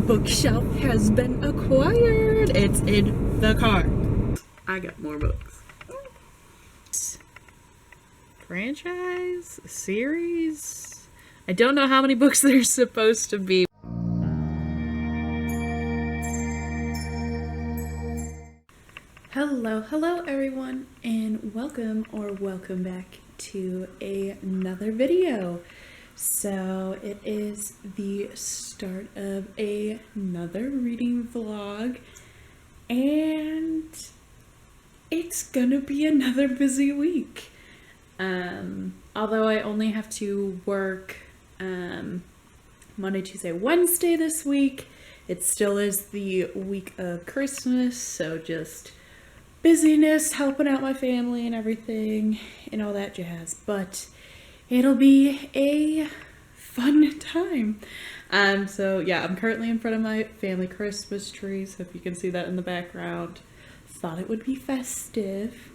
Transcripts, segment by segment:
bookshelf has been acquired. It's in the car. I got more books. Franchise? Series? I don't know how many books there's supposed to be. Hello everyone, and welcome back to another video. So it is the start of another reading vlog, and it's gonna be another busy week. Although I only have to work Monday, Tuesday, Wednesday this week, it still is the week of Christmas, so just busyness, helping out my family and everything and all that jazz, but it'll be a fun time. So yeah, I'm currently in front of my family Christmas tree, so if you can see that in the background, thought it would be festive.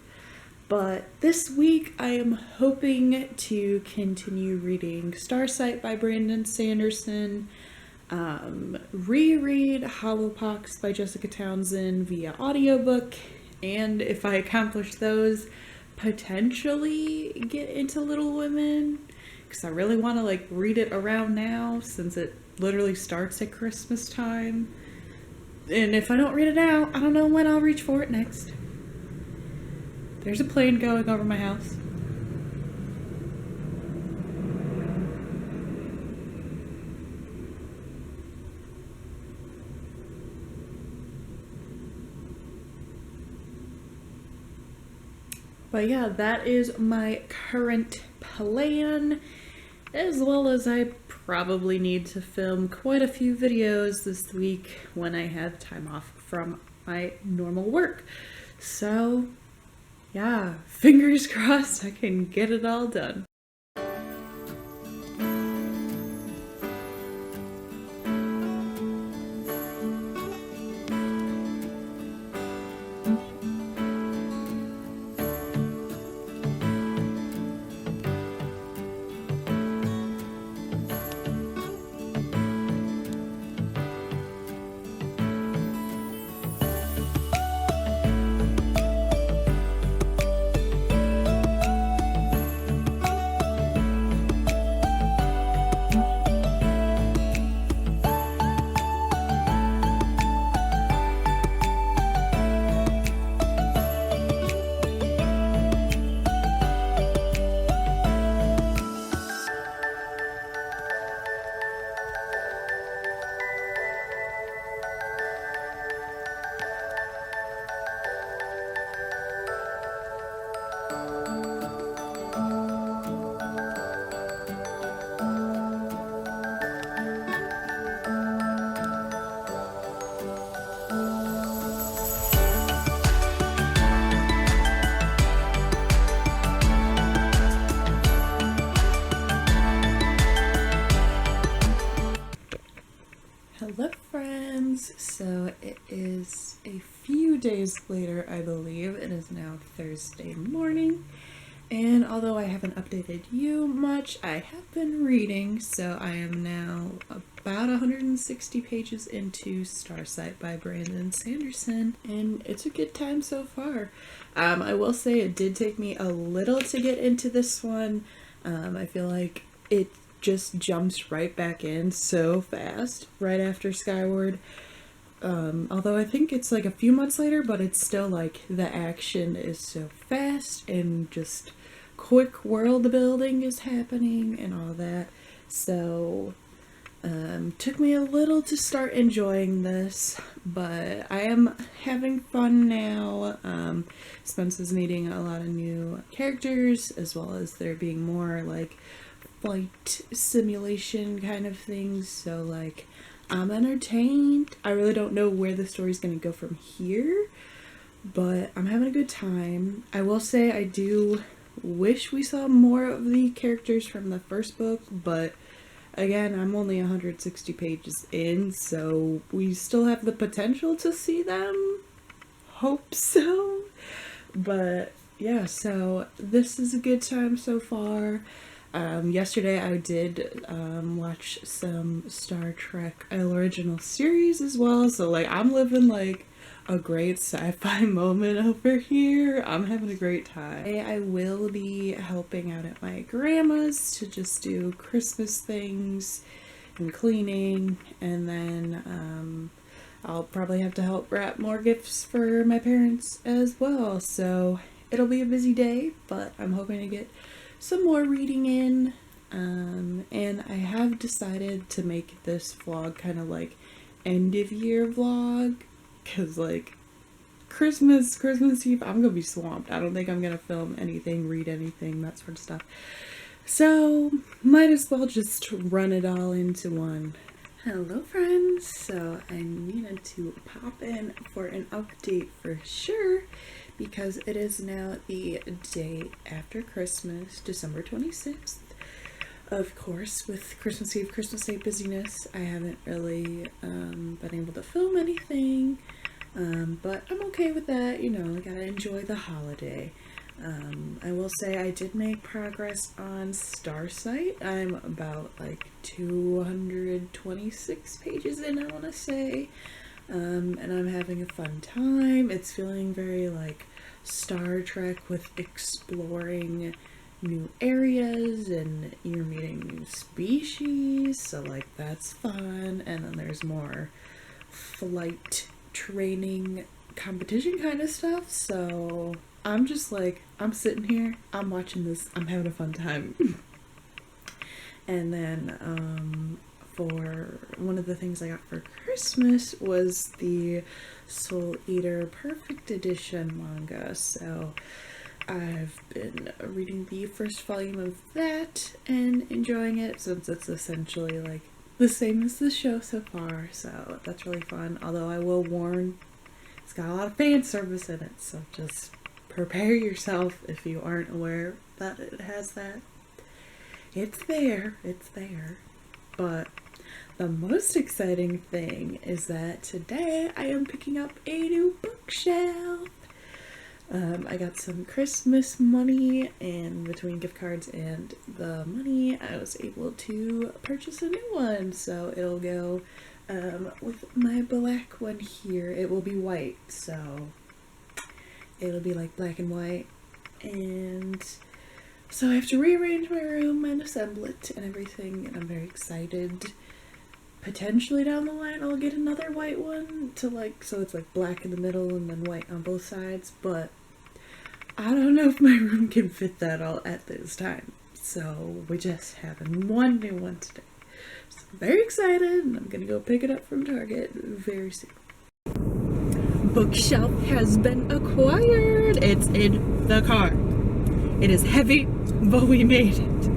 But this week I am hoping to continue reading Starsight by Sanderson, reread Hollowpox by Jessica Townsend via audiobook, and if I accomplish those, potentially get into Little Women, because I really want to like read it around now since it literally starts at Christmas time. And if I don't read it now, I don't know when I'll reach for it next. There's a plane going over my house. But yeah, that is my current plan, as well as I probably need to film quite a few videos this week when I have time off from my normal work. So yeah, fingers crossed I can get it all done. Hello friends! So it is a few days later, I believe. It is now Thursday morning, and although I haven't updated you much, I have been reading, so I am now about 160 pages into Starsight by Sanderson, and it's a good time so far. I will say it did take me a little to get into this one. I feel like it just jumps right back in so fast right after Skyward. Although I think it's like a few months later, but it's still like the action is so fast and just quick world building is happening and all that. So took me a little to start enjoying this, but I am having fun now. Spence is meeting a lot of new characters, as well as there being more like flight simulation kind of things, so like I'm entertained. I really don't know where the story's gonna go from here, but I'm having a good time. I will say I do wish we saw more of the characters from the first book, but again, I'm only 160 pages in, so we still have the potential to see them. Hope so. But yeah, so this is a good time so far. Yesterday I did watch some Star Trek original series as well, so like I'm living like a great sci-fi moment over here. I'm having a great time. I will be helping out at my grandma's to just do Christmas things and cleaning, and then I'll probably have to help wrap more gifts for my parents as well. So it'll be a busy day, but I'm hoping to get some more reading in. And I have decided to make this vlog kind of like end of year vlog, because like Christmas Eve, I'm gonna be swamped. I don't think I'm gonna film anything, read anything, that sort of stuff. So might as well just run it all into one. Hello friends, so I needed to pop in for an update for sure, because it is now the day after Christmas, December 26th. Of course, with Christmas Eve, Christmas Day busyness, I haven't really been able to film anything, but I'm okay with that, you know, I gotta enjoy the holiday. I will say I did make progress on Starsight. I'm about like 226 pages in, I want to say, and I'm having a fun time. It's feeling very like Star Trek, with exploring new areas and you're meeting new species, so like that's fun. And then there's more flight training competition kind of stuff, so I'm just like, I'm sitting here, I'm watching this, I'm having a fun time. And then for one of the things I got for Christmas was the Soul Eater Perfect Edition manga, so I've been reading the first volume of that and enjoying it, since it's essentially like the same as the show so far, so that's really fun. Although I will warn, it's got a lot of fan service in it, so just prepare yourself if you aren't aware that it has that. It's there. But the most exciting thing is that today I am picking up a new bookshelf. I got some Christmas money, and between gift cards and the money, I was able to purchase a new one. So it'll go with my black one here. It will be white, so it'll be like black and white. And so I have to rearrange my room and assemble it and everything, and I'm very excited. Potentially down the line I'll get another white one to like, so it's like black in the middle and then white on both sides, but I don't know if my room can fit that all at this time. So we're just having one new one today. So I'm very excited, and I'm gonna go pick it up from Target very soon. Bookshelf has been acquired. It's in the car. It is heavy, but we made it.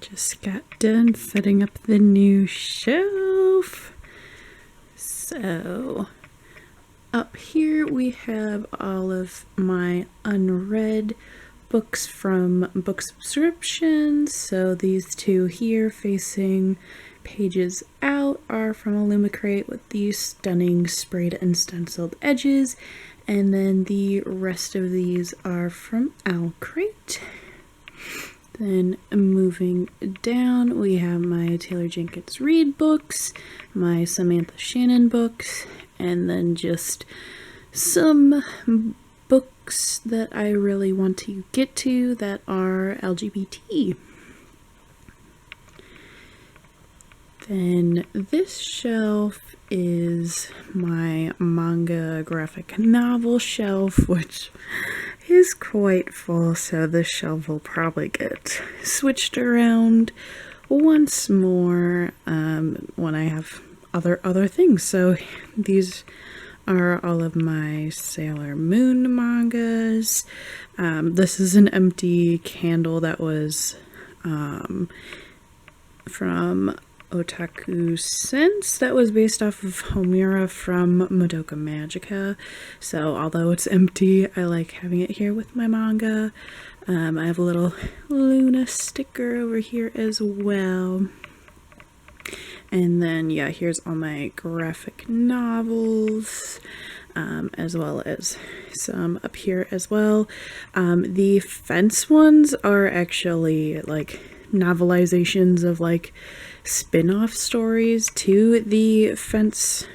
Just got done setting up the new shelf. So up here we have all of my unread books from book subscriptions. So these two here facing pages out are from Illumicrate with these stunning sprayed and stenciled edges, and then the rest of these are from Owlcrate. Then moving down, we have my Taylor Jenkins Reid books, my Samantha Shannon books, and then just some books that I really want to get to that are LGBT. Then this shelf is my manga graphic novel shelf, which is quite full, so this shelf will probably get switched around once more when I have other things. So these are all of my Sailor Moon mangas. This is an empty candle that was from Otaku Sense that was based off of Homura from Madoka Magica. So although it's empty, I like having it here with my manga. I have a little Luna sticker over here as well. And then, yeah, here's all my graphic novels, as well as some up here as well. The Fence ones are actually like novelizations of like spin-off stories to the Fence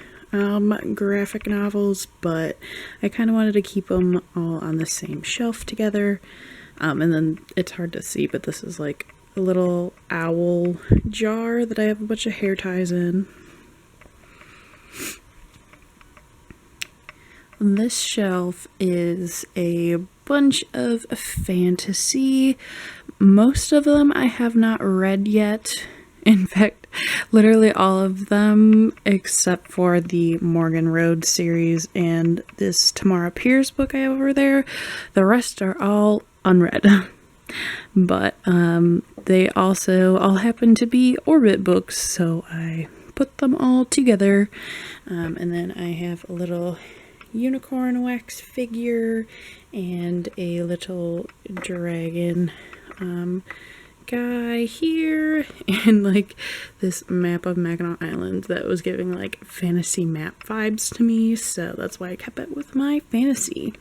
graphic novels, but I kind of wanted to keep them all on the same shelf together. And then it's hard to see, but this is like a little owl jar that I have a bunch of hair ties in. This shelf is a bunch of fantasy. Most of them I have not read yet. In fact, literally all of them except for the Morgan Road series and this Tamara Pierce book I have over there. The rest are all unread. But they also all happen to be Orbit books, so I put them all together. And then I have a little unicorn wax figure and a little dragon guy here, and like this map of Mackinac Island that was giving like fantasy map vibes to me, so that's why I kept it with my fantasy.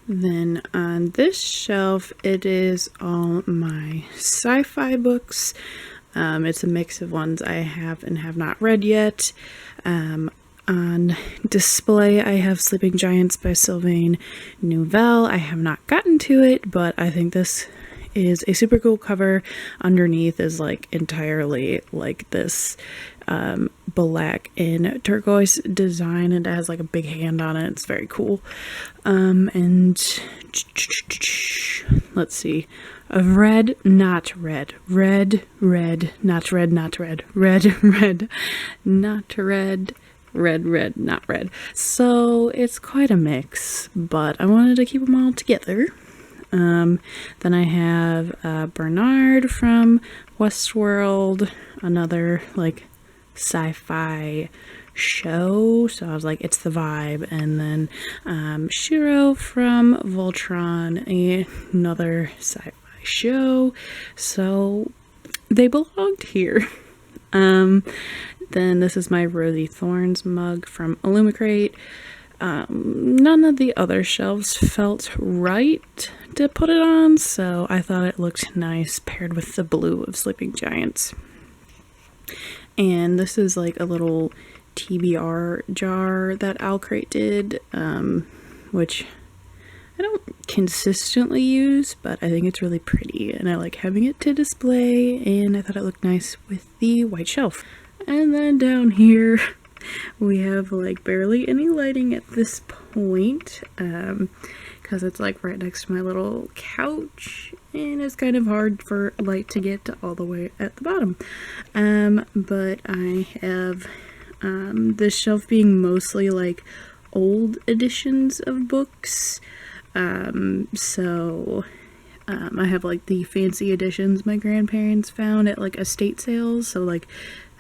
Then on this shelf, it is all my sci-fi books. It's a mix of ones I have and have not read yet. On display, I have Sleeping Giants by Sylvain Nouvelle. I have not gotten to it, but I think this is a super cool cover. Underneath is like entirely like this black and turquoise design, and it has like a big hand on it. It's very cool. And let's see, of red, not red, red, red, not red, not red, red, red, not red, red, red, not red. So it's quite a mix, but I wanted to keep them all together. Then I have Bernard from Westworld, another like sci-fi show, so I was like, it's the vibe. And then Shiro from Voltron, another sci-fi show, so they belonged here. Then this is my Rosy Thorns mug from Illumicrate. None of the other shelves felt right to put it on, so I thought it looked nice paired with the blue of Sleeping Giants. And this is like a little TBR jar that Owlcrate did, which I don't consistently use, but I think it's really pretty and I like having it to display, and I thought it looked nice with the white shelf. And then down here we have like barely any lighting at this point, because it's like right next to my little couch and it's kind of hard for light to get to all the way at the bottom. But I have this shelf being mostly like old editions of books. So I have like the fancy editions my grandparents found at like estate sales. So like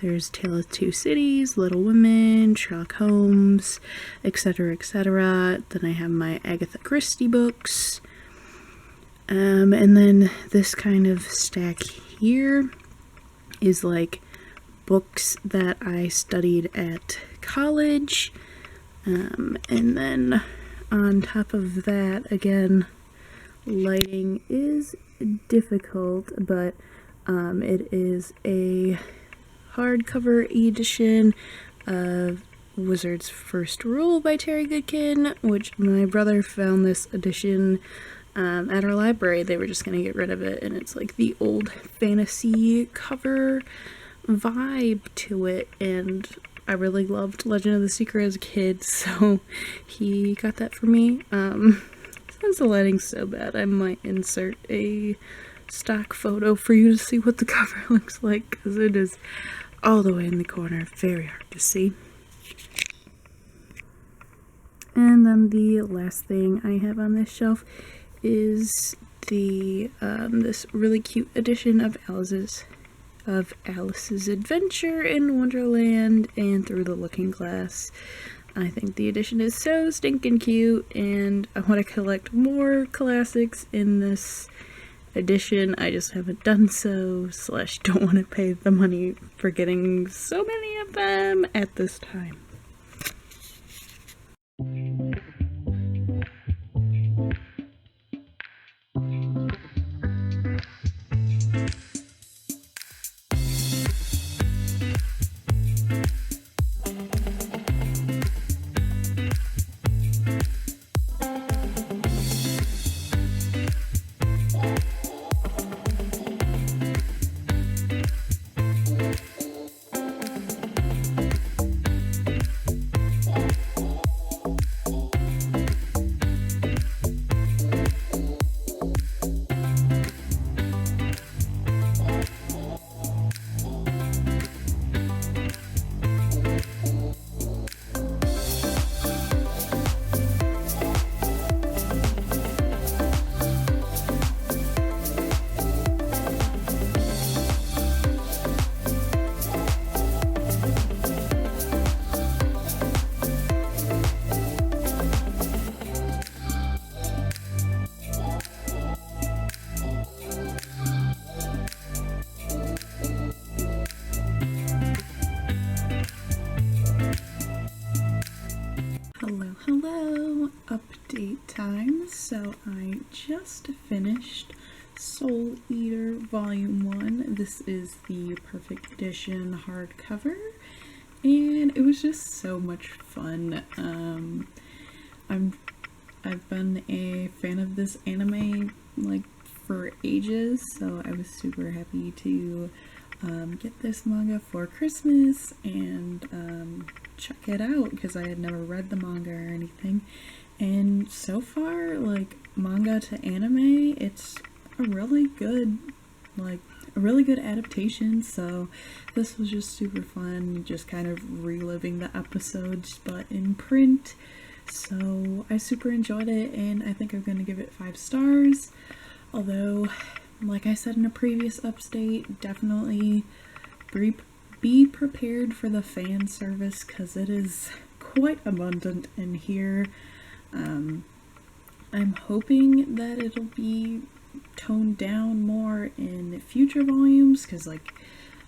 there's Tale of Two Cities, Little Women, Sherlock Holmes, etc., etc. Then I have my Agatha Christie books. And then this kind of stack here is like books that I studied at college. And then on top of that, again, lighting is difficult, but it is a hardcover edition of Wizard's First Rule by Terry Goodkin, which my brother found this edition at our library. They were just gonna get rid of it, and it's like the old fantasy cover vibe to it, and I really loved Legend of the Seeker as a kid, so he got that for me. Since the lighting's so bad, I might insert a stock photo for you to see what the cover looks like, because it is all the way in the corner, very hard to see. And then the last thing I have on this shelf is the this really cute edition of Alice's Adventure in Wonderland and Through the Looking Glass. I think the edition is so stinking cute, and I want to collect more classics in this edition. I just haven't done so, / don't want to pay the money for getting so many of them at this time. Hello, update time. So I just finished Soul Eater Volume 1. This is the Perfect Edition hardcover, and it was just so much fun. I've been a fan of this anime like for ages, so I was super happy to get this manga for Christmas and check it out, because I had never read the manga or anything. And so far, like, manga to anime, it's a really good adaptation. So this was just super fun, just kind of reliving the episodes but in print. So I super enjoyed it, and I think I'm gonna give it 5 stars. Although, like I said in a previous update, definitely be prepared for the fan service, because it is quite abundant in here. I'm hoping that it'll be toned down more in future volumes, because like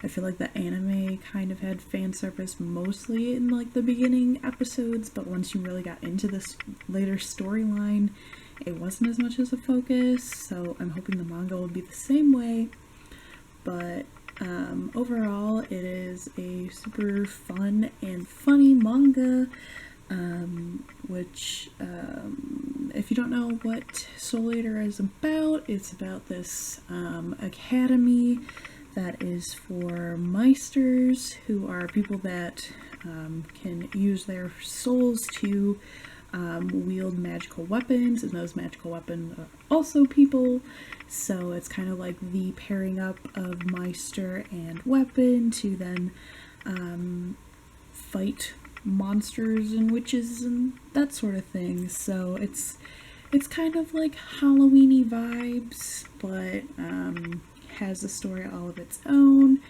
I feel like the anime kind of had fan service mostly in like the beginning episodes, but once you really got into this later storyline, it wasn't as much as a focus. So I'm hoping the manga will be the same way. But overall, it is a super fun and funny manga, which, if you don't know what Soul Eater is about, it's about this academy that is for Meisters, who are people that can use their souls to wield magical weapons, and those magical weapons are also people. So it's kind of like the pairing up of Meister and weapon to then fight monsters and witches and that sort of thing. So it's It's kind of like Halloween-y vibes, but has a story all of its own,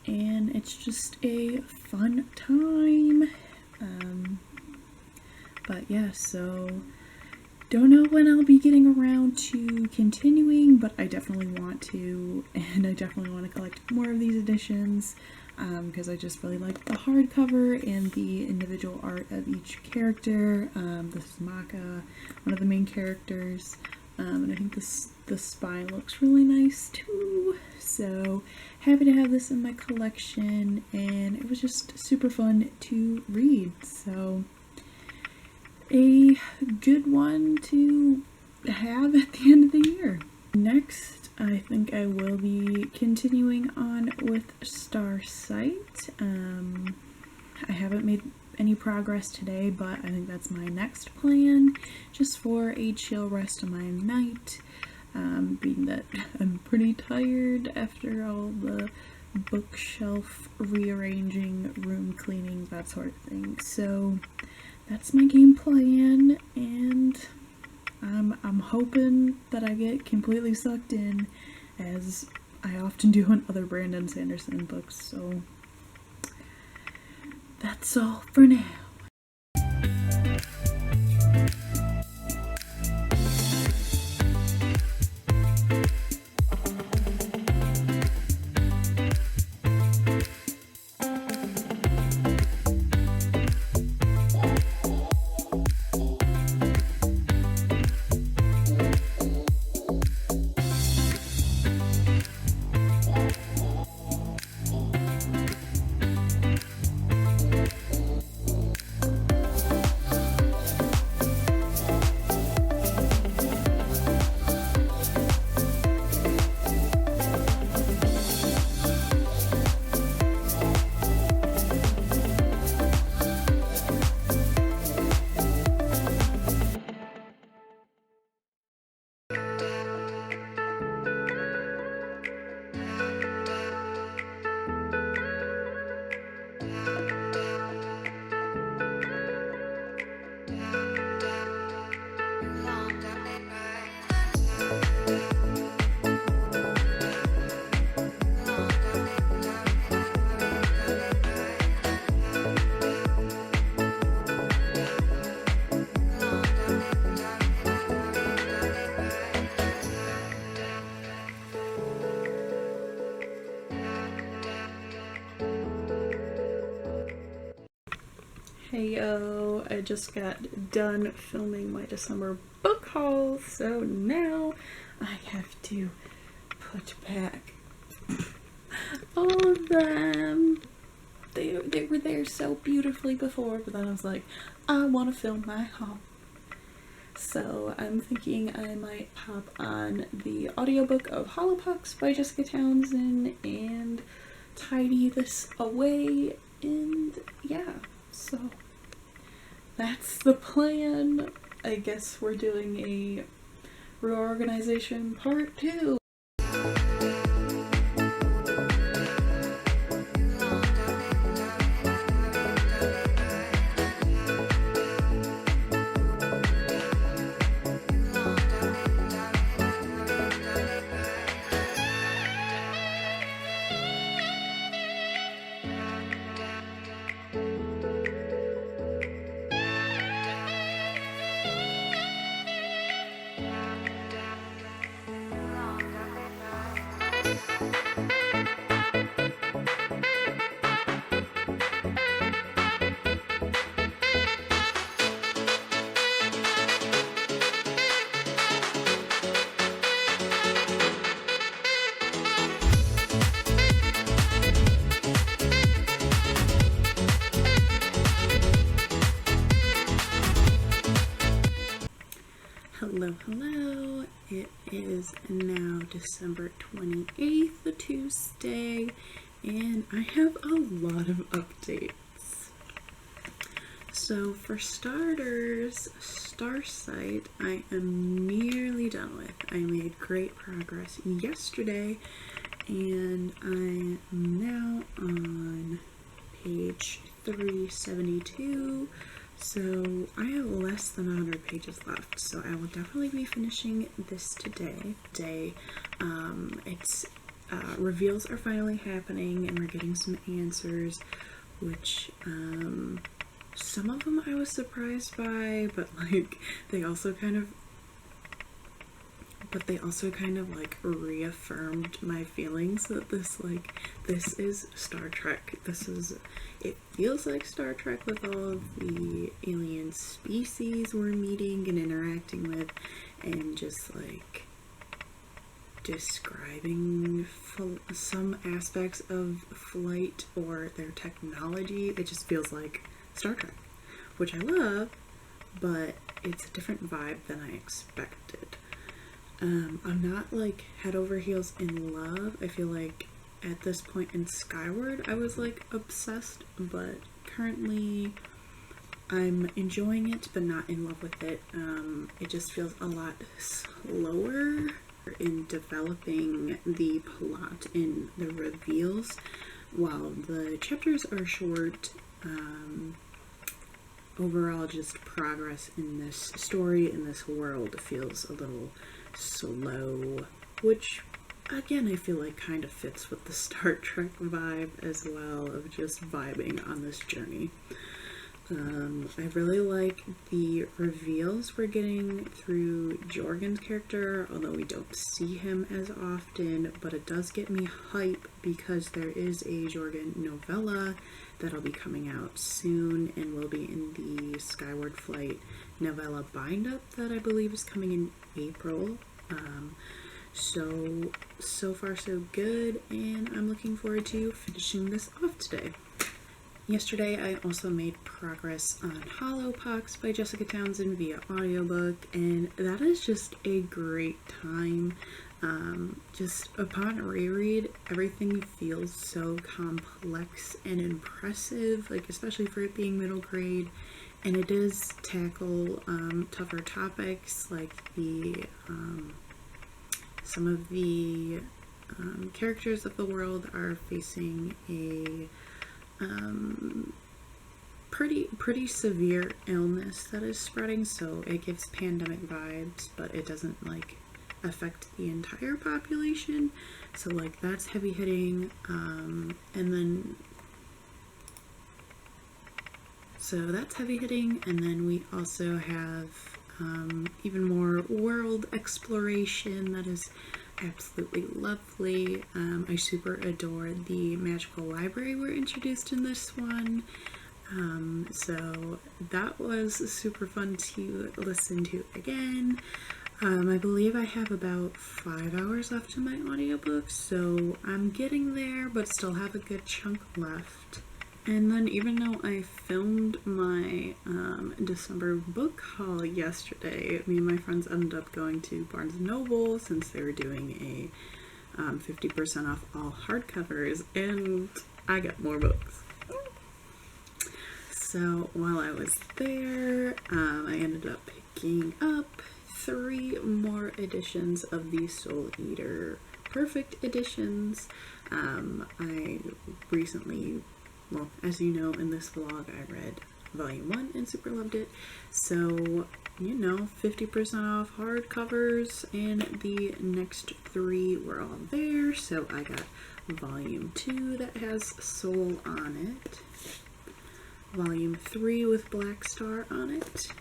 and it's just a fun time. But yeah, so don't know when I'll be getting around to continuing, but I definitely want to, and I definitely want to collect more of these editions, because I just really like the hardcover and the individual art of each character. This is Maka, one of the main characters, and I think the spine looks really nice too, so happy to have this in my collection, and it was just super fun to read, so a good one to have at the end of the year. Next, I think I will be continuing on with Starsight. I haven't made any progress today, but I think that's my next plan, just for a chill rest of my night, being that I'm pretty tired after all the bookshelf rearranging, room cleaning, that sort of thing. So that's my game plan, and I'm hoping that I get completely sucked in, as I often do in other Brandon Sanderson books, so that's all for now. Heyo, I just got done filming my December book haul, so now I have to put back all of them. They were there so beautifully before, but then I was like, I want to film my haul. So I'm thinking I might pop on the audiobook of Hollowpox by Jessica Townsend and tidy this away, and yeah. So that's the plan. I guess we're doing a reorganization part 2. Hello, it is now December 28th, Tuesday, and I have a lot of updates. So for starters, Starsight I am nearly done with. I made great progress yesterday, and I am now on page 372, So I have less than 100 pages left, so I will definitely be finishing this today. It's reveals are finally happening, and we're getting some answers, which some of them I was surprised by, but like they also kind of like reaffirmed my feelings that this is Star Trek. It feels like Star Trek with all of the alien species we're meeting and interacting with, and just like describing some aspects of flight or their technology. It just feels like Star Trek, which I love, but it's a different vibe than I expected. I'm not like head over heels in love. I feel like at this point in Skyward I was like obsessed, but currently I'm enjoying it but not in love with it. It just feels a lot slower in developing the plot and the reveals. While the chapters are short, overall just progress in this story, in this world, feels a little slow, which again I feel like kind of fits with the Star Trek vibe as well, of just vibing on this journey. I really like the reveals we're getting through Jorgen's character, although we don't see him as often, but it does get me hype because there is a Jorgen novella that'll be coming out soon and will be in the Skyward Flight novella bind-up that I believe is coming in April. So far so good, and I'm looking forward to finishing this off today. Yesterday I also made progress on Hollowpox by Jessica Townsend via audiobook, and that is just a great time. Just upon reread, everything feels so complex and impressive, like especially for it being middle grade, and it does tackle tougher topics like the some of the characters of the world are facing a pretty severe illness that is spreading, so it gives pandemic vibes, but it doesn't like affect the entire population, so like that's heavy hitting. And then we also have even more world exploration that is absolutely lovely. I super adore the magical library we're introduced in this one. So that was super fun to listen to again. I believe I have about 5 hours left in my audiobook, so I'm getting there, but still have a good chunk left. And then even though I filmed my December book haul yesterday, me and my friends ended up going to Barnes & Noble since they were doing a 50% off all hardcovers, and I got more books. So while I was there, I ended up picking up 3 more editions of the Soul Eater Perfect editions. I recently, well, as you know in this vlog, I read Volume 1 and super loved it. So, you know, 50% off hardcovers, and the next 3 were all there. So I got Volume 2 that has Soul on it, Volume 3 with Black Star on it,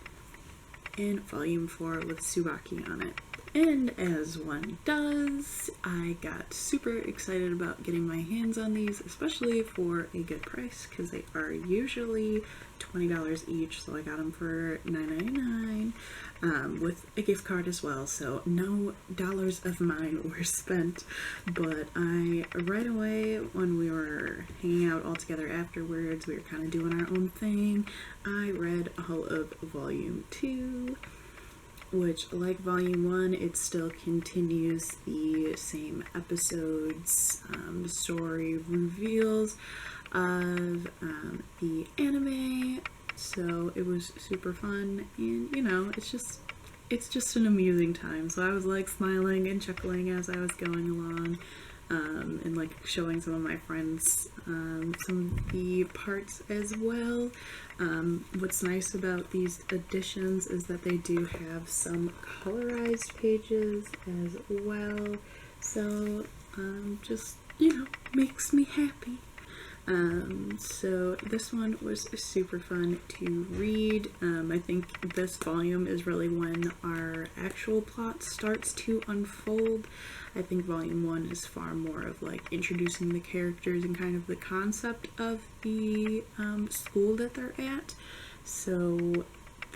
and Volume 4 with Tsubaki on it. And as one does, I got super excited about getting my hands on these, especially for a good price, because they are usually $20 each, so I got them for $9.99 with a gift card as well, so no dollars of mine were spent. But I, right away, when we were hanging out all together afterwards, we were kind of doing our own thing, I read all of Volume 2, which, like Volume 1, it still continues the same episodes, story reveals of the anime, so it was super fun, and you know, it's just an amusing time, so I was like smiling and chuckling as I was going along. and like showing some of my friends some of the parts as well. What's nice about these editions is that they do have some colorized pages as well, so just, you know, makes me happy. So this one was super fun to read. I think this volume is really when our actual plot starts to unfold. I think volume 1 is far more of like introducing the characters and kind of the concept of the school that they're at. So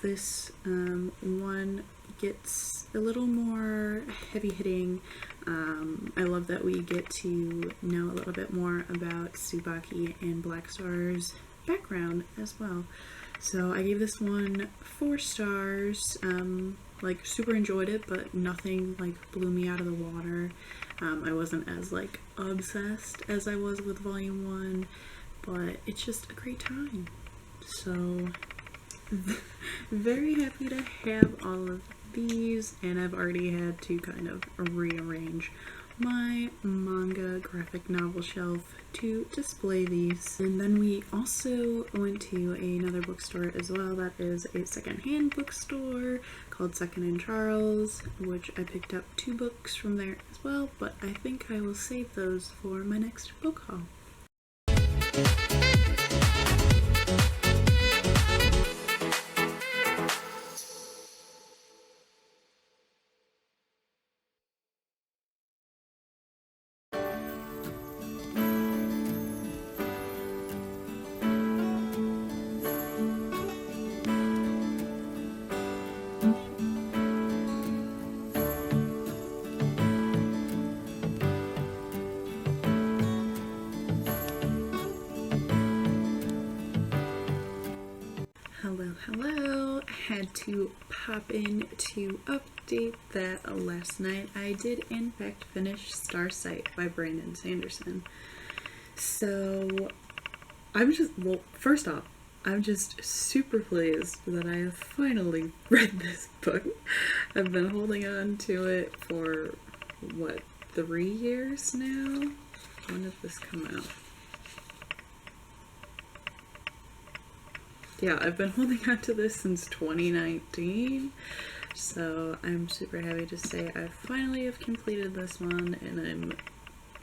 this one gets a little more heavy-hitting. I love that we get to know a little bit more about Tsubaki and Blackstar's background as well. So I gave this one 4 stars. Like, super enjoyed it, but nothing like blew me out of the water. I wasn't as like obsessed as I was with volume 1, but it's just a great time. So very happy to have all of these, and I've already had to kind of rearrange my manga graphic novel shelf to display these. And then we also went to another bookstore as well that is a secondhand bookstore called Second and Charles, which I picked up 2 books from there as well, but I think I will save those for my next book haul. Hello, had to pop in to update that last night. I did in fact finish Starsight by Brandon Sanderson. So first off, I'm just super pleased that I have finally read this book. I've been holding on to it for, 3 years now? When did this come out? Yeah, I've been holding on to this since 2019, so I'm super happy to say I finally have completed this one, and I'm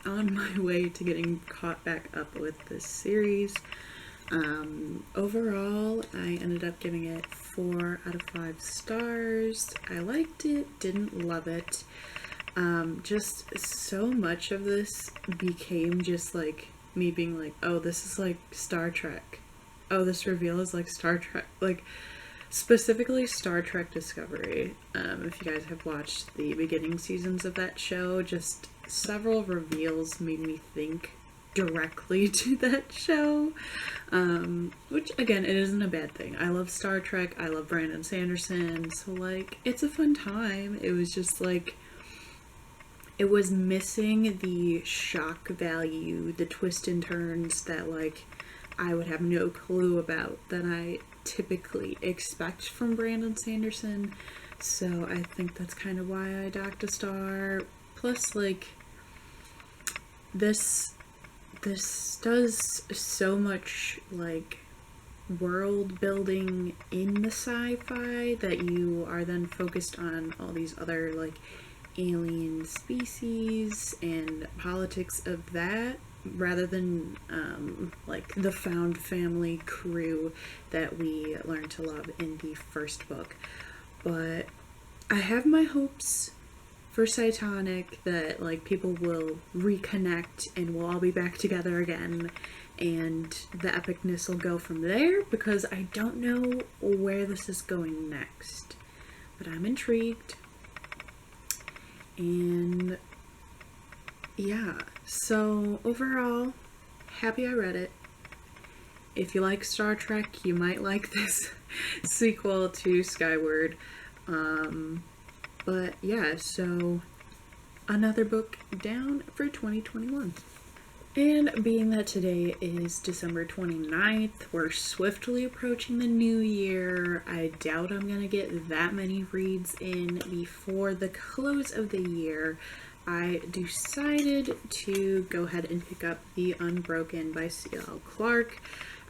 on my way to getting caught back up with this series. Overall, I ended up giving it 4 out of 5 stars. I liked it, didn't love it. Just so much of this became just like me being like, oh, this is like Star Trek. Oh, this reveal is like Star Trek, like specifically Star Trek Discovery. If you guys have watched the beginning seasons of that show, just several reveals made me think directly to that show, which again, it isn't a bad thing. I love Star Trek, I love Brandon Sanderson, so like, it's a fun time. It was just like, it was missing the shock value, the twists and turns that like I would have no clue about that I typically expect from Brandon Sanderson. So I think that's kind of why I docked a star. Plus, like, this does so much like world building in the sci-fi that you are then focused on all these other like alien species and politics of that, rather than like the found family crew that we learned to love in the first book. But I have my hopes for Cytonic that like people will reconnect and we'll all be back together again, and the epicness will go from there, because I don't know where this is going next, but I'm intrigued. And yeah, so overall, happy I read it. If you like Star Trek, you might like this sequel to Skyward. But yeah, so another book down for 2021. And being that today is December 29th, we're swiftly approaching the new year. I doubt I'm gonna get that many reads in before the close of the year. I decided to go ahead and pick up the Unbroken by C.L. Clarke.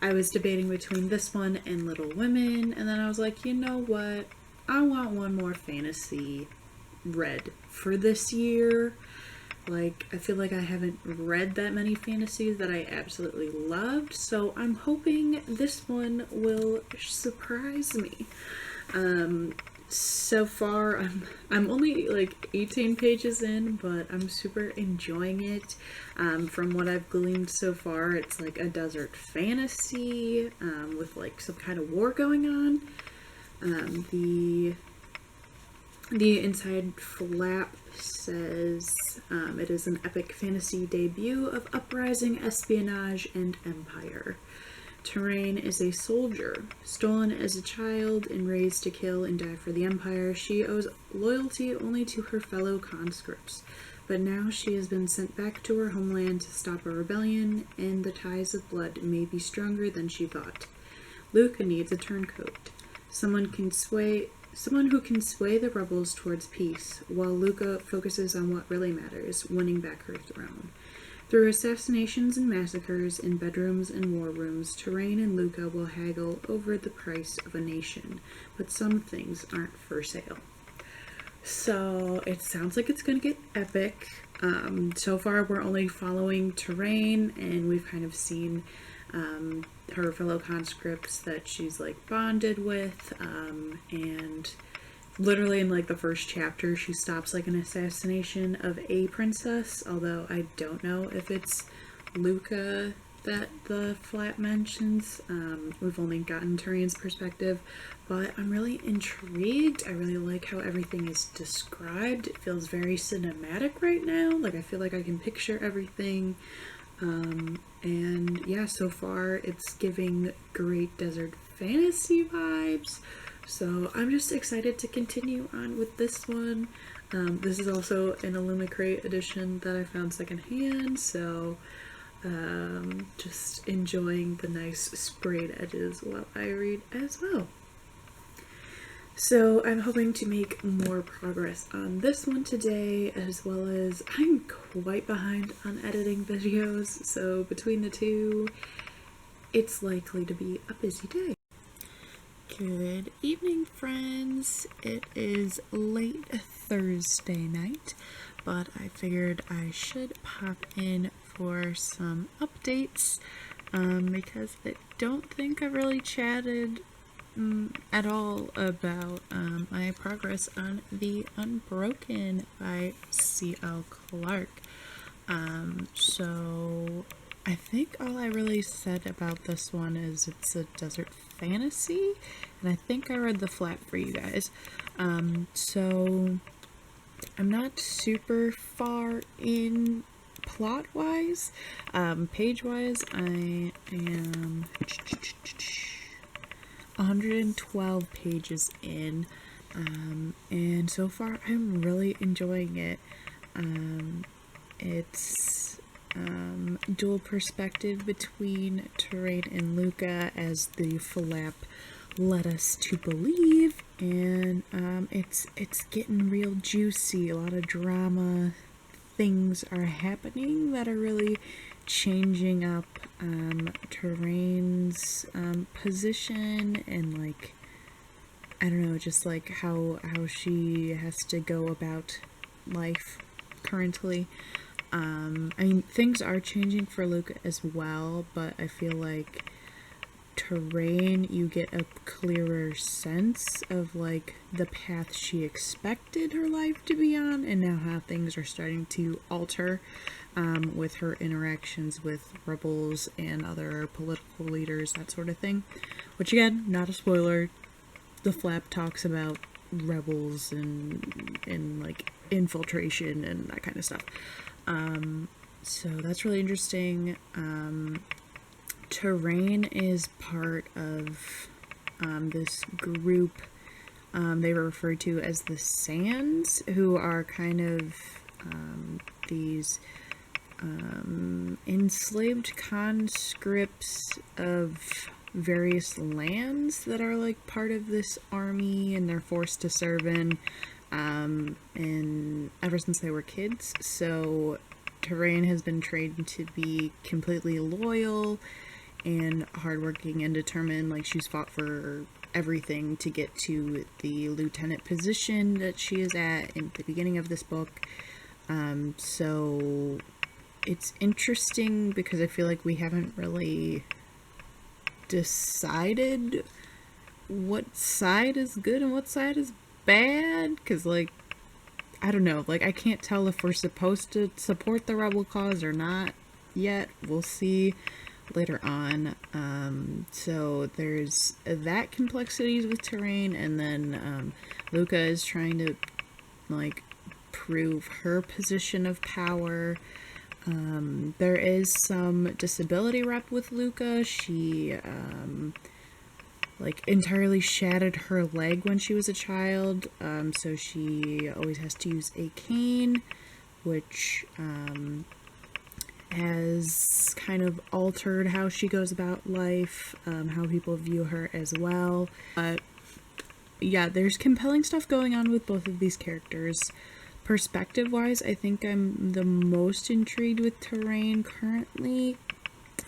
I was debating between this one and Little Women, and then I was like, you know what? I want one more fantasy read for this year. Like, I feel like I haven't read that many fantasies that I absolutely loved, so I'm hoping this one will surprise me. So far, I'm only like 18 pages in, but I'm super enjoying it. From what I've gleaned so far, it's like a desert fantasy with like some kind of war going on. The inside flap says it is an epic fantasy debut of uprising, espionage, and empire. Terrain is a soldier. Stolen as a child and raised to kill and die for the Empire, she owes loyalty only to her fellow conscripts. But now she has been sent back to her homeland to stop a rebellion, and the ties of blood may be stronger than she thought. Luca needs a turncoat. Someone who can sway the rebels towards peace, while Luca focuses on what really matters, winning back her throne. Through assassinations and massacres in bedrooms and war rooms, Terrain and Luca will haggle over the price of a nation, but some things aren't for sale. So it sounds like it's going to get epic. So far we're only following Terrain, and we've kind of seen her fellow conscripts that she's like bonded with, and literally in like the first chapter she stops like an assassination of a princess, although I don't know if it's Luca that the flap mentions. We've only gotten Turian's perspective, but I'm really intrigued. I really like how everything is described. It feels very cinematic right now. Like, I feel like I can picture everything. And yeah, so far it's giving great desert fantasy vibes. So I'm just excited to continue on with this one. This is also an Illumicrate edition that I found secondhand, so just enjoying the nice sprayed edges while I read as well. So I'm hoping to make more progress on this one today, as well as I'm quite behind on editing videos, so between the two, it's likely to be a busy day. Good evening, friends. It is late Thursday night, but I figured I should pop in for some updates because I don't think I really chatted at all about my progress on the Unbroken by C.L. Clarke. So I think all I really said about this one is it's a desert fantasy, and I think I read the flap for you guys. So I'm not super far in plot-wise. Page-wise, I am 112 pages in, and so far I'm really enjoying it. It's dual perspective between Terrain and Luca, as the flap led us to believe, and it's getting real juicy. A lot of drama things are happening that are really changing up Terrain's position, and like, I don't know, just like how she has to go about life currently. I mean, things are changing for Luca as well, but I feel like Terrain, you get a clearer sense of like the path she expected her life to be on, and now how things are starting to alter with her interactions with rebels and other political leaders, that sort of thing. Which, again, not a spoiler, the flap talks about rebels and like infiltration and that kind of stuff. So that's really interesting. Terrain is part of this group they were referred to as the Sands, who are kind of these enslaved conscripts of various lands that are like part of this army, and they're forced to serve in and ever since they were kids. So Terrain has been trained to be completely loyal and hardworking and determined. Like, she's fought for everything to get to the lieutenant position that she is at in the beginning of this book. So it's interesting because I feel like we haven't really decided what side is good and what side is bad, because, like, I don't know, like, I can't tell if we're supposed to support the rebel cause or not yet. We'll see later on. So there's that complexities with Terrain, and then Luca is trying to, like, prove her position of power. There is some disability rep with Luca. She like entirely shattered her leg when she was a child, so she always has to use a cane, which has kind of altered how she goes about life, how people view her as well. But yeah, there's compelling stuff going on with both of these characters. Perspective-wise, I think I'm the most intrigued with Terrain currently,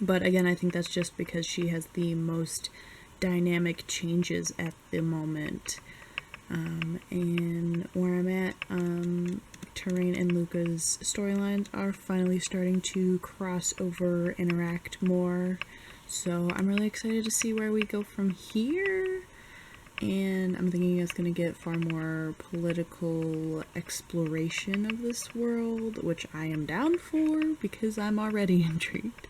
but again, I think that's just because she has the most dynamic changes at the moment. And where I'm at, Terrain and Luca's storylines are finally starting to cross over, interact more, so I'm really excited to see where we go from here. And I'm thinking it's going to get far more political exploration of this world, which I am down for because I'm already intrigued.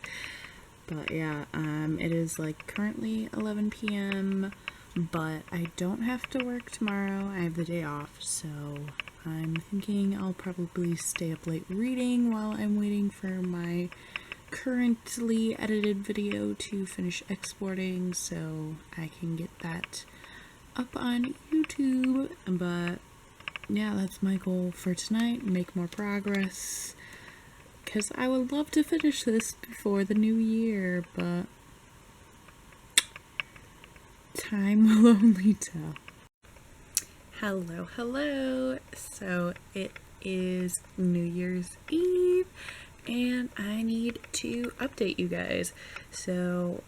But yeah, it is like currently 11 p.m, but I don't have to work tomorrow. I have the day off, so I'm thinking I'll probably stay up late reading while I'm waiting for my currently edited video to finish exporting so I can get that up on YouTube. But yeah, that's my goal for tonight, make more progress, because I would love to finish this before the new year, but time will only tell. Hello. So it is New Year's Eve and I need to update you guys. So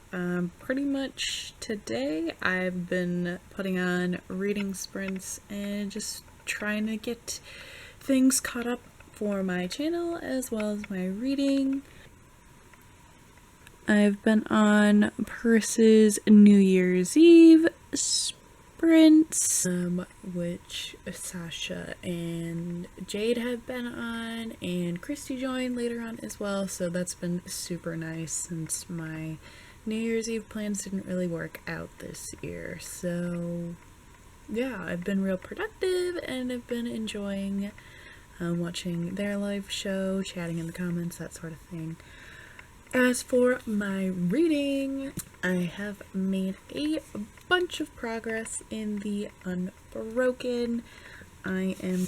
pretty much today I've been putting on reading sprints and just trying to get things caught up for my channel as well as my reading. I've been on Purse's New Year's Eve sprints, which Sasha and Jade have been on, and Christy joined later on as well, so that's been super nice since my New Year's Eve plans didn't really work out this year. So yeah, I've been real productive and I've been enjoying watching their live show, chatting in the comments, that sort of thing. As for my reading, I have made a bunch of progress in the Unbroken. I am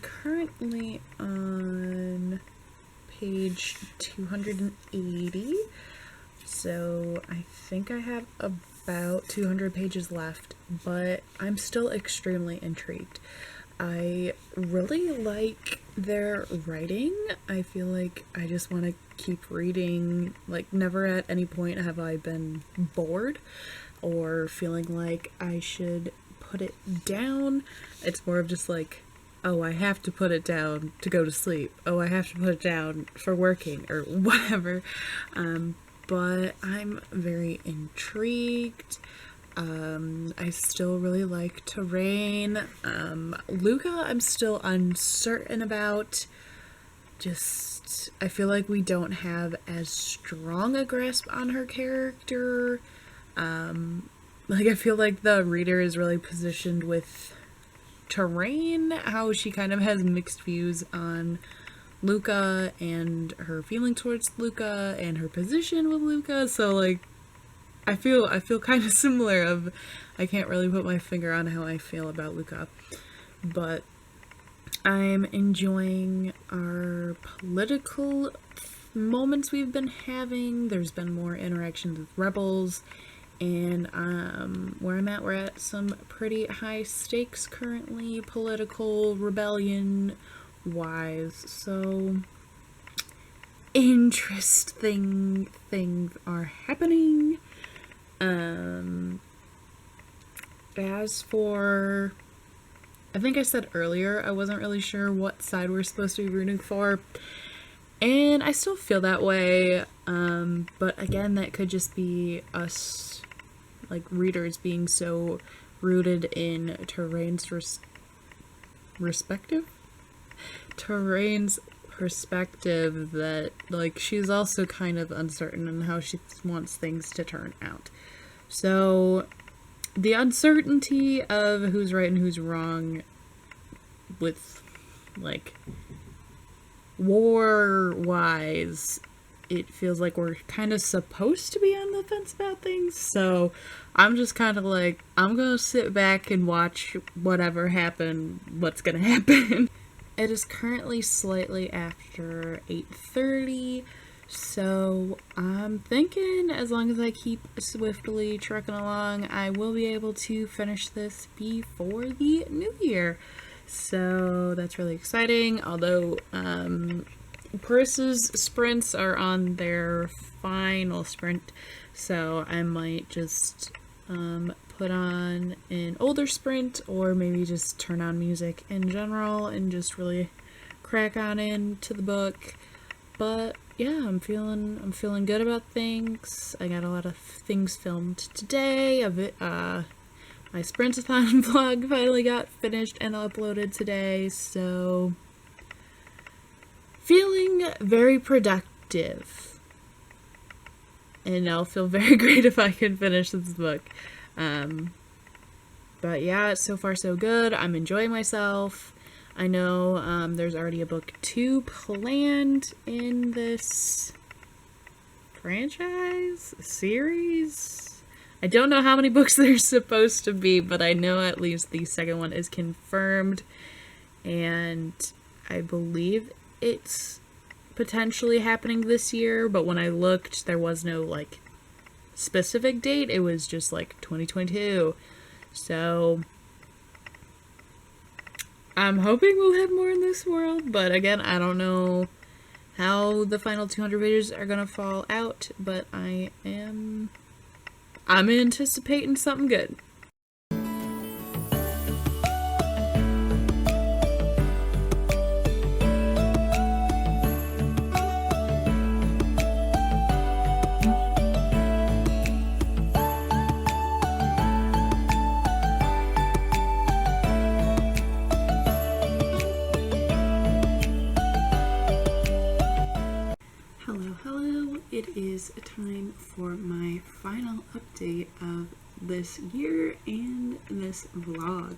currently on page 280, so I think I have about 200 pages left, but I'm still extremely intrigued. I really like their writing. I feel like I just want to keep reading. Like, never at any point have I been bored or feeling like I should put it down. It's more of just like, oh, I have to put it down to go to sleep. Oh, I have to put it down for working or whatever. But I'm very intrigued. I still really like Terrain. Luca, I'm still uncertain about. Just, I feel like we don't have as strong a grasp on her character. Like, I feel like the reader is really positioned with Terrain, how she kind of has mixed views on Luca and her feeling towards Luca and her position with Luca. So, like, I feel kind of similar of, I can't really put my finger on how I feel about Luca, but I'm enjoying our political moments we've been having. There's been more interactions with rebels, And where I'm at, we're at some pretty high stakes currently, political, rebellion wise. So interesting things are happening. As for, I think I said earlier, I wasn't really sure what side we're supposed to be rooting for. And I still feel that way. But again, that could just be us, like, readers being so rooted in Terrain's perspective that, like, she's also kind of uncertain in how she wants things to turn out. So the uncertainty of who's right and who's wrong with, like, war-wise, it feels like we're kind of supposed to be on the fence about things, so I'm just kind of like, I'm gonna sit back and watch what's gonna happen. It is currently slightly after 8:30, so I'm thinking as long as I keep swiftly trucking along, I will be able to finish this before the new year. So that's really exciting, although Paris's sprints are on their final sprint, so I might just put on an older sprint, or maybe just turn on music in general and just really crack on into the book. But yeah, I'm feeling good about things. I got a lot of things filmed today. My Sprintathon vlog finally got finished and uploaded today, so feeling very productive. And I'll feel very great if I can finish this book. But yeah, so far so good. I'm enjoying myself. I know there's already a book 2 planned in this series. I don't know how many books there's supposed to be, but I know at least the second one is confirmed, and I believe it's potentially happening this year, but when I looked, there was no, like, specific date. It was just, like, 2022. So I'm hoping we'll have more in this world, but again, I don't know how the final 200 pages are gonna fall out, but I'm anticipating something good. Hello, it is time for my final update of this year and this vlog.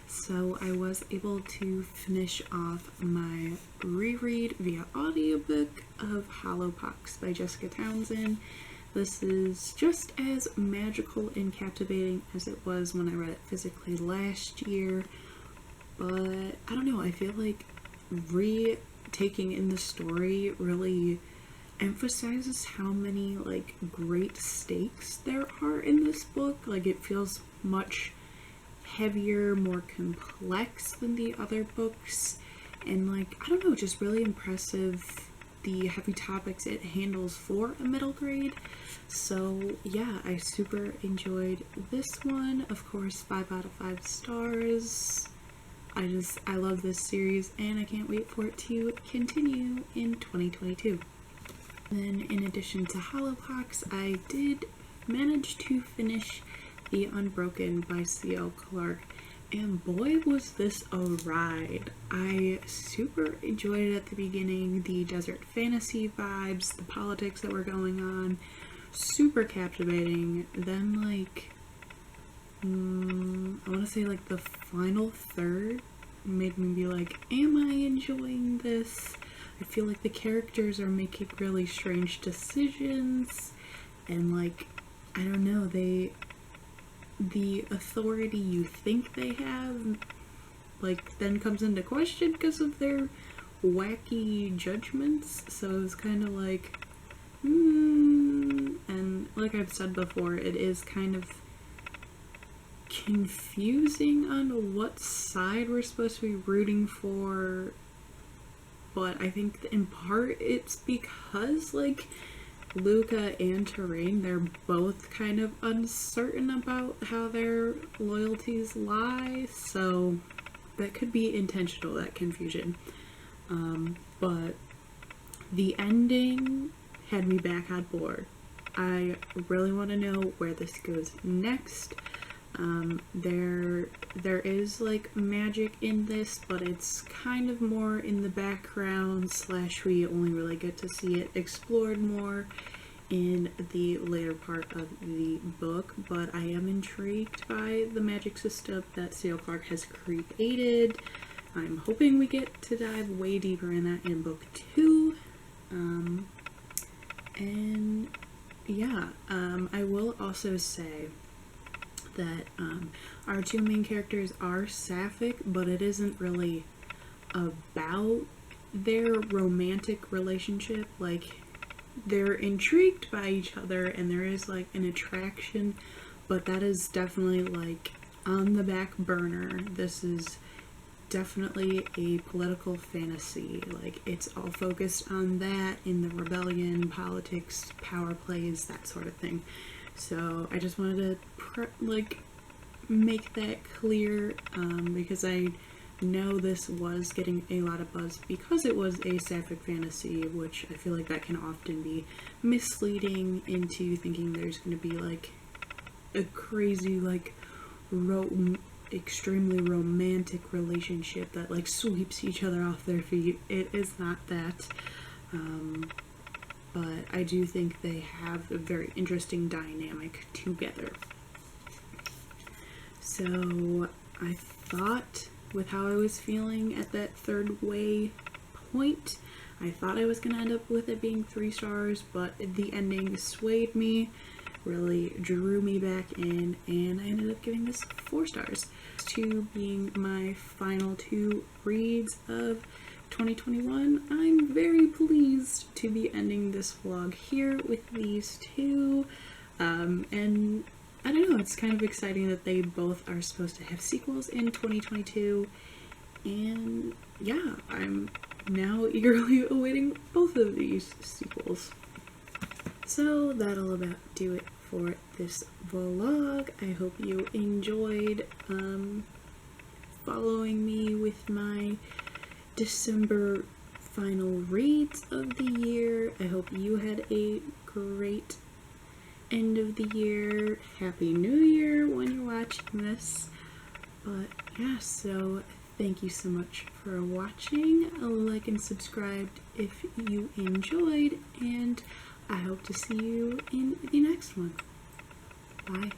So I was able to finish off my reread via audiobook of Hollowpox by Jessica Townsend. This is just as magical and captivating as it was when I read it physically last year, but I don't know, I feel like retaking in the story really emphasizes how many, like, great stakes there are in this book. Like, it feels much heavier, more complex than the other books, and, like, I don't know, just really impressive the heavy topics it handles for a middle grade. So yeah, I super enjoyed this one. Of course, 5 out of 5 stars. I love this series, and I can't wait for it to continue in 2022. Then, in addition to Hollowpox, I did manage to finish the Unbroken by C.L. Clarke, and boy was this a ride. I super enjoyed it at the beginning, the desert fantasy vibes, the politics that were going on, super captivating. Then, like, I want to say, like, the final third made me be like, am I enjoying this? I feel like the characters are making really strange decisions, and, like, I don't know, the authority you think they have, like, then comes into question because of their wacky judgments. So it was kind of like, and like I've said before, it is kind of confusing on what side we're supposed to be rooting for, but I think in part it's because, like, Luca and Terrain, they're both kind of uncertain about how their loyalties lie, so that could be intentional, that confusion. But the ending had me back on board. I really want to know where this goes next. There is, like, magic in this, but it's kind of more in the background, / we only really get to see it explored more in the later part of the book. But I am intrigued by the magic system that C.L. Clarke has created. I'm hoping we get to dive way deeper in that in book 2. And yeah, I will also say that our two main characters are sapphic, but it isn't really about their romantic relationship. Like, they're intrigued by each other and there is, like, an attraction, but that is definitely, like, on the back burner. This is definitely a political fantasy. Like, it's all focused on that in the rebellion, politics, power plays, that sort of thing. So I just wanted to make that clear, because I know this was getting a lot of buzz because it was a sapphic fantasy, which I feel like that can often be misleading into thinking there's going to be, like, a crazy, like, extremely romantic relationship that, like, sweeps each other off their feet. It is not that. But I do think they have a very interesting dynamic together. So I thought, with how I was feeling at that third way point, I thought I was going to end up with it being 3 stars, but the ending swayed me, really drew me back in, and I ended up giving this 4 stars. 2 being my final 2 reads of 2021. I'm very pleased to be ending this vlog here with these 2, and I don't know, it's kind of exciting that they both are supposed to have sequels in 2022, and yeah, I'm now eagerly awaiting both of these sequels. So that'll about do it for this vlog. I hope you enjoyed following me with my December final reads of the year. I hope you had a great end of the year. Happy New Year when you're watching this. But yeah, so thank you so much for watching. Like and subscribe if you enjoyed, and I hope to see you in the next one. Bye.